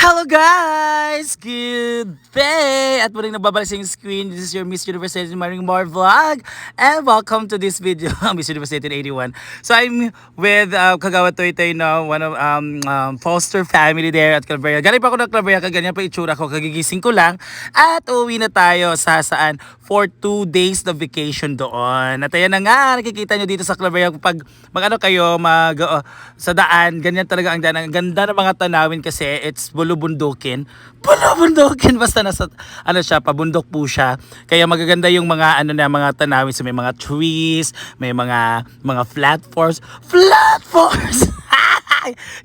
Hello guys! Good day! At muling nababalik sa inyong screen. This is your Miss Universe Maring More vlog. And welcome to this video, Miss Universe 81. So I'm with Kagawa Toy Toy now, one of foster family there at Claveria. Galing pa ako ng Claveria, kaganyan pa itsura ko, kagigising ko lang. At uwi na tayo sa saan for 2 days na vacation doon. At ayan na nga, nakikita nyo dito sa Claveria, pag mag-ano kayo, sa daan, ganyan talaga ang daan. Ang ganda ng mga tanawin kasi it's bulubundukin. Bulubundukin basta nasa ano siya, pabundok po siya. Kaya magaganda yung mga mga tanawin, so may mga trees, may mga flat forest.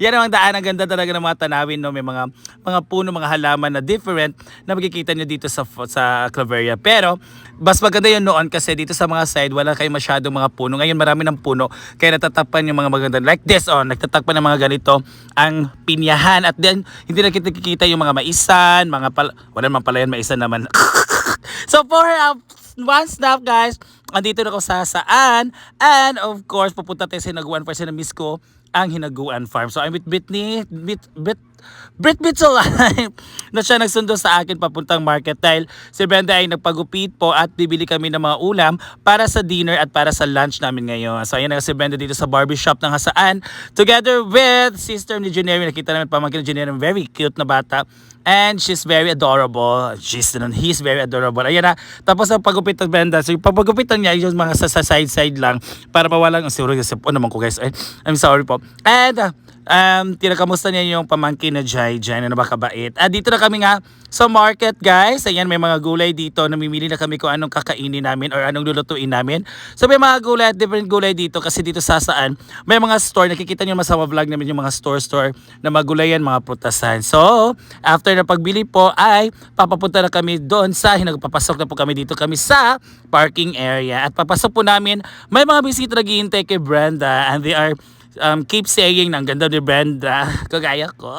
Yan ang daan, ang ganda talaga ng mga tanawin, no? May mga puno, mga halaman na different na makikita nyo dito sa Claveria. Pero mas maganda yun noon kasi dito sa mga side wala kayo masyadong mga puno. Ngayon marami ng puno kaya natatakpan yung mga maganda like this, nagtatakpan ng mga ganito ang pinyahan. At then hindi na kita yung mga maisan, wala naman pala yan, maisan naman. So for one stop guys, andito na ako sa saan, and of course pupunta tayo sa Hinaguan Farm, na miss ko ang Hinaguan Farm. So I'm with Brit Alive na siya nagsundo sa akin papuntang market dahil si Brenda ay nagpagupit po at bibili kami ng mga ulam para sa dinner at para sa lunch namin ngayon. So ayan na si Brenda dito sa barbershop ng Hasaan together with sister ni Juneri. Nakita namin pamangkin ni Juneri, very cute na bata. And she's very adorable. He's very adorable. Ayan na. Tapos ang pagupit ng Brenda. So yung paggupitan niya, yung mga sa side lang. Para mawalang, siguro kasi po naman ko guys. I'm sorry po. And tinakamusta niya yung pamangkin na Jai na nabakabait. At dito na kami nga sa market guys. Ayan, may mga gulay dito. Namimili na kami kung anong kakainin namin or anong lulutuin namin. So may mga gulay at different gulay dito. Kasi dito sa saan may mga store. Nakikita niyo sa vlog namin yung mga store na magulayan, mga prutasan. So after na pagbili po ay papapunta na kami doon sa papasok na po kami dito kami sa parking area. At papasok po namin, may mga bisita naghihintay kay Brenda and they are keep saying na ang ganda ni Brenda, kagaya ko.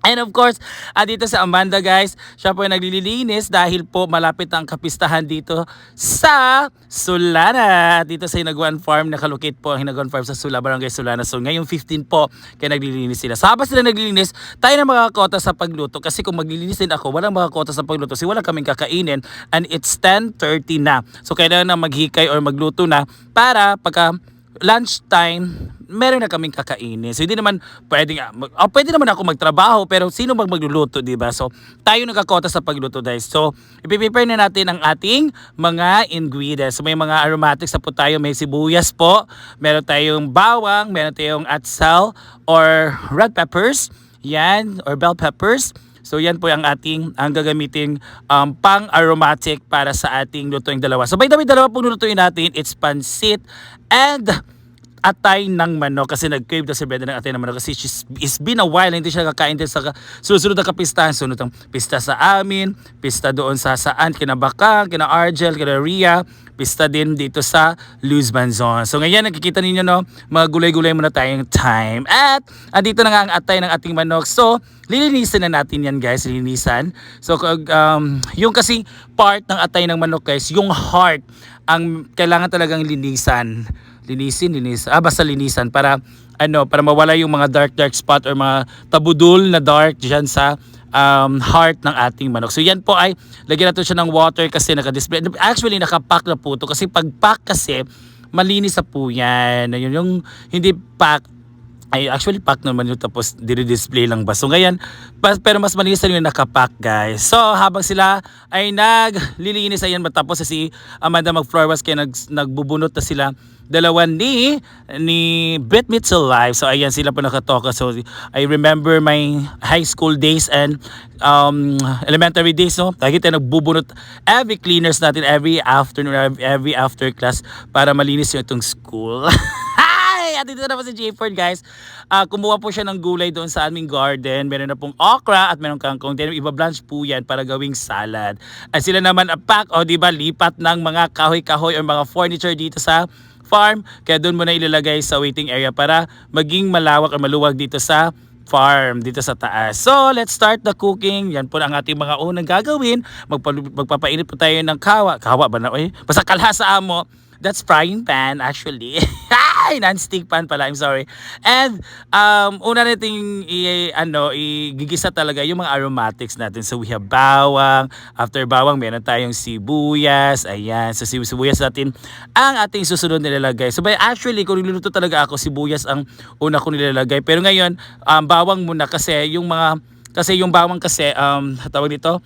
And of course, dito sa Amanda guys, siya po ay naglilinis dahil po malapit ang kapistahan dito sa Sulana. Dito sa Hinaguan Farm, nakalocate po ang Hinaguan Farm sa Barangay Sulana. So ngayong 15 po, kaya naglilinis sila. So habang sila naglilinis, tayo na makakota sa pagluto. Kasi kung maglilinis din ako, walang makakota sa pagluto. Kasi wala kaming kakainin and it's 10:30 na. So kailangan na maghikay or magluto na para pagka lunchtime, meron na kaming kakainin. So hindi naman pwede naman ako magtrabaho pero sino magluluto, di ba? So tayo nagkakota sa pagluto guys. So ipiprepare na natin ang ating mga ingredients. So may mga aromatics na po tayo, may sibuyas po, meron tayong bawang, meron tayong atsal or red peppers, yan, or bell peppers. So yan po ang gagamiting pang-aromatic para sa ating lutuing dalawa. So by the way, dalawa pong lutuin natin, it's pansit and atay ng manok. Kasi nag-crave daw si Brenda ng atay ng manok kasi it's been a while hindi siya kakain din sa sunod na kapistahan. Sunod ang pista sa amin, pista doon sa saan, kina Bakang, kina Argel, kina Ria, pista din dito sa Luz Banzon. So ngayon nakikita ninyo mga gulay-gulay muna tayong time. At andito na nga ang atay ng ating manok. So lilinisan na natin yan guys, lilinisan. So yung kasi part ng atay ng manok guys, yung heart, ang kailangan talagang linisan. Basta linisan para mawala yung mga dark spot or mga tabudol na dark diyan sa heart ng ating manok. So yan po ay lagyan natin siya ng water kasi naka-display. Actually naka-pack na po ito kasi pag pack kasi malinis sa po yan. Yung hindi pack ay actually pack naman yun tapos dire-display lang ba. So ngayon, pero mas malinis na yung nakapack guys. So habang sila ay naglilinis, ayan matapos si Amanda mag-floor wash kaya nagbubunot na sila dalawa ni Brit Alive. So ayan sila po nakatoka. So I remember my high school days and elementary days, lagi tayo nagbubunot every cleaners natin every afternoon, every after class para malinis yung itong school. At dito na po si Jayford guys. Kumuha po siya ng gulay doon sa aming garden. Meron na pong okra at meron kangkong. Then iba-blanch po yan para gawing salad. At sila naman pack, diba, lipat ng mga kahoy-kahoy or mga furniture dito sa farm. Kaya doon mo na ilalagay sa waiting area para maging malawak o maluwag dito sa farm, dito sa taas. So, let's start the cooking. Yan po ang ating mga unang gagawin. Magpapainit po tayo ng kawa ba na? Basta kalhasa mo. That's frying pan actually. Ay, non-stick pan pala, I'm sorry. And una nating igigisa talaga yung mga aromatics natin. So we have bawang, after bawang meron tayong sibuyas, ayan. So sibuyas natin ang ating susunod nilalagay. So actually, kung niluluto talaga ako, sibuyas ang una ko nilalagay. Pero ngayon, bawang muna kasi yung bawang kasi, tawag dito,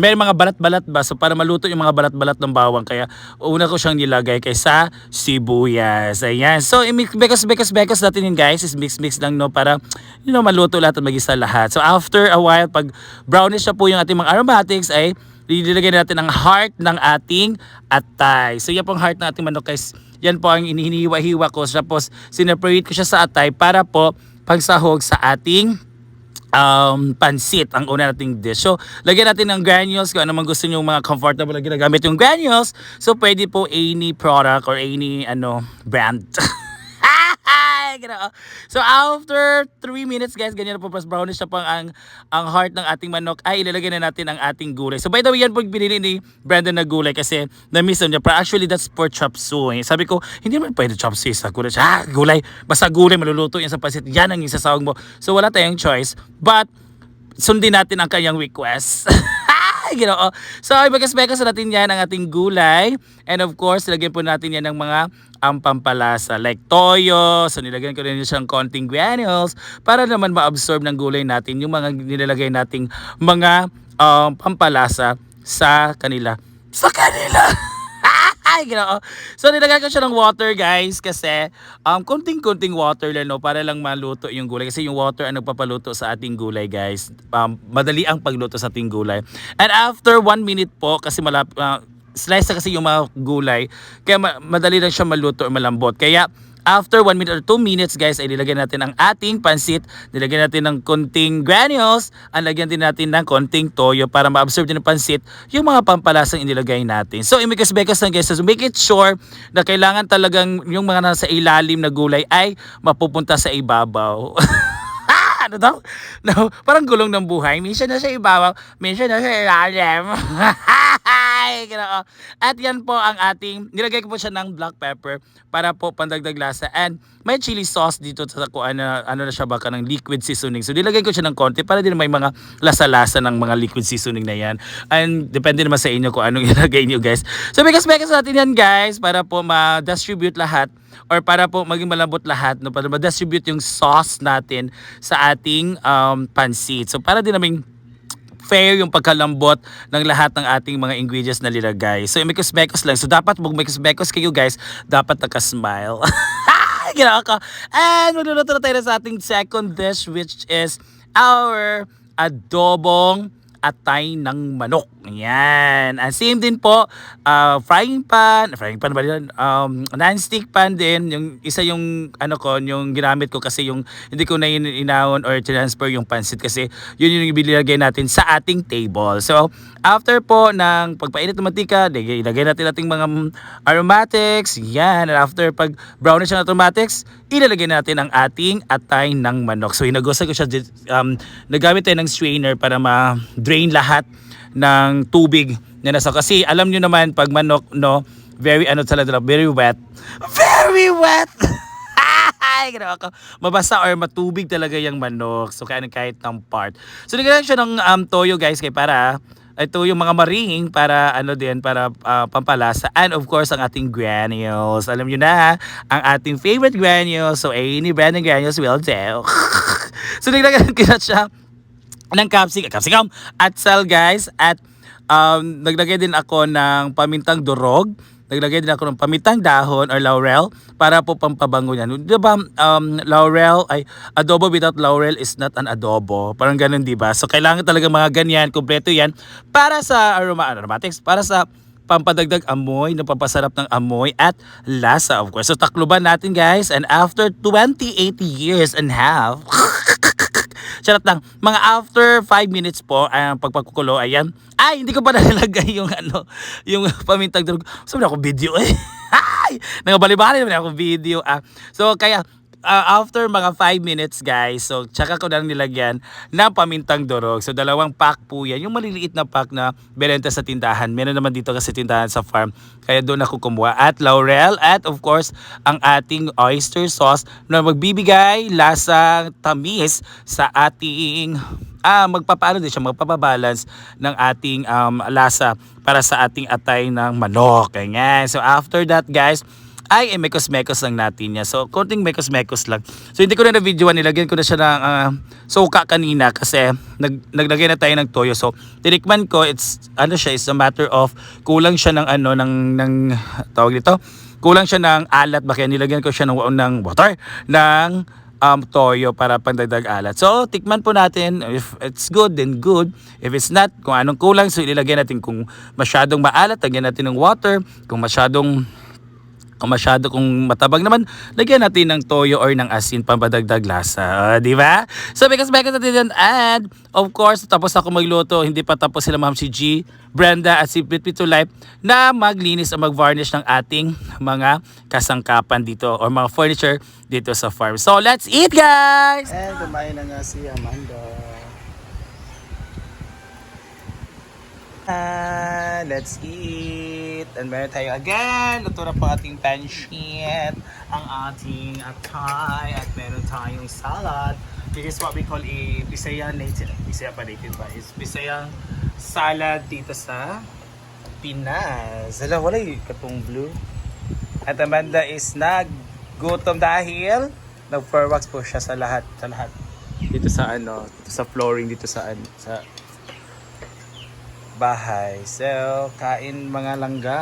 may mga balat-balat ba, so para maluto yung mga balat-balat ng bawang, kaya una ko siyang nilagay kaysa sibuyas. Ayan, so i-mix natin yun guys, is mix lang no, para maluto lahat at magisa lahat. So after a while, pag brownish na po yung ating mga aromatics, ay nilagay natin ang heart ng ating atay. So yan po ang heart ng ating manok guys, yan po ang hinihiwa-hiwa ko, tapos sineparate ko siya sa atay para po pagsahog sa ating pansit, ang una nating dish. So, lagyan natin ng granules kung ano man gusto nyo, mga comfortable na ginagamit yung granules. So, pwede po any product or any brand. So, after 3 minutes guys, ganyan na po, plus brownish na po ang heart ng ating manok, ay ilalagay na natin ang ating gulay. So, by the way, yan po pinili ni Brandon na gulay kasi na-miss niya. Pero actually, that's for chop suey. Sabi ko, hindi naman pwede chop suey sa gulay. Gulay, basta gulay, maluluto yan sa pansit. Yan ang isasawag mo. So, wala tayong choice. But, sundin natin ang kanyang request. So, ibagas-bagas natin yan ang ating gulay. And of course, lagyan po natin yan ng mga pampalasa like toyo. So, nilagyan ko rin siyang konting granules para naman ma-absorb ng gulay natin yung mga nilalagay nating mga pampalasa sa kanila. So nilagay ko siya ng water guys kasi konting-konting water lang no, para lang maluto yung gulay kasi yung water ang nagpapaluto sa ating gulay guys. Madali ang pagluto sa ating gulay. And after 1 minute po kasi slice na kasi yung mga gulay, kaya madali lang siya maluto or malambot. Kaya after 1 minute or 2 minutes guys, ay nilagyan natin ang ating pansit, nilagyan natin ng konting granules, ang lagyan din natin ng konting toyo para ma-absorb din ng pansit yung mga pampalasang inilagay natin. So imikas-bekas lang guys, so make it sure na kailangan talagang yung mga nasa ilalim na gulay ay mapupunta sa ibabaw. Ano daw? No, parang gulong ng buhay. Minsan na sa ibabaw, minsan na sa ilalim. At yan po ang ating, nilagay ko po siya ng black pepper para po pandagdag lasa. And may chili sauce dito sa kuan na na siya baka ng liquid seasoning. So nilagay ko siya ng konti para din may mga lasa-lasa ng mga liquid seasoning na yan. And depende naman sa inyo kung anong ilagay niyo guys. So bekas-bekas natin yan guys para po ma-distribute lahat or para po maging malambot lahat, no, para ma-distribute yung sauce natin sa ating pansit. So para din naming fair yung pagkalambot ng lahat ng ating mga ingredients na nilagay. So imikos-bekos lang. So dapat magmikos-bekos kayo guys, dapat naka-smile. Ginawa ko. And magluluto na tayo sa ating second dish, which is our adobong atay ng manok. Yan. And same din po, frying pan ba yun? Non-stick pan din. Yung isa yung yung ginamit ko kasi yung hindi ko na inahon or transfer yung pansit kasi yun yung ibilagay natin sa ating table. So, after po ng pagpainit ng mantika, ilagay natin ating mga aromatics. Yan. And after pag brownish ng aromatics, ilalagay natin ang ating atay ng manok. So, hinagosan ko siya. Nagamit tayo ng strainer para ma-drain lahat ng tubig na nasa, kasi alam nyo naman pag manok no, very very wet. Ay, ginawa ko. Mabasa or matubig talaga yung manok. So kahit ng part. So nilagyan siya ng toyo guys kay para ito yung mga maring para para pampalasa, and of course ang ating granules. Alam nyo na ang ating favorite granules. So any brand ng granules will do. So nilagyan ko na siya ng capsicum at sal guys, at naglagay din ako ng pamintang durog, naglagay din ako ng pamintang dahon or laurel para po pampabango yan. Diba laurel ay adobo without laurel is not an adobo, parang ganun diba? So kailangan talaga mga ganyan, kompleto yan para sa aromatics, para sa pampadagdag amoy, napapasarap ng amoy at lasa of course. So takluban natin guys, and after 28 years and half charot lang. Mga after 5 minutes po, ang pagpakukulo, ayan. Ay, hindi ko pa nalagay yung yung pamintang durog. Sabi na ako video eh. Ay, nangabali-bali naman ako video. So, kaya, after mga 5 minutes guys, so tsaka ko na nilagyan ng pamintang durog. So 2 pack po yan. Yung maliliit na pack na belenta sa tindahan. Meron naman dito kasi tindahan sa farm. Kaya doon ako kumuha. At laurel at of course ang ating oyster sauce na magbibigay lasang tamis sa ating magpapaano din siya, magpapabalance ng ating lasa para sa ating atay ng manok. Ganyan. So after that guys, ay mekos-mekos lang natin niya. So, konting mekos-mekos lang. So, hindi ko na na-videoan. Nilagyan ko na siya ng suka kanina kasi naglagay na tayo ng toyo. So, tinikman ko, it's a matter of kulang siya ng tawag dito, kulang siya ng alat. Kaya nilagyan ko siya ng water, ng toyo para pandagdag alat. So, tikman po natin. If it's good, then good. If it's not, kung anong kulang, so ilagay natin. Kung masyadong maalat, lagyan natin ng water. Kung kung matabang naman, lagyan natin ng toyo or ng asin pampadagdag lasa. Di ba? So, because natin yan. And, of course, tapos ako magluto. Hindi pa tapos sila Ma'am si G, Brenda at si Pit to Life na maglinis o mag-varnish ng ating mga kasangkapan dito or mga furniture dito sa farm. So, let's eat, guys! And kumain na nga si Amanda. Let's eat. And meron tayo again. Luto na po ating pancit, ang ating atay, at meron tayong salad. This is what we call a Bisaya native. Bisaya pa native ba? Is Bisaya salad dito sa Pinas. Hala, wala yung katong blue. At Amanda is naggutom dahil nag-furwax po siya sa lahat. Dito sa dito sa flooring, dito sa bahay. So, kain mga langga.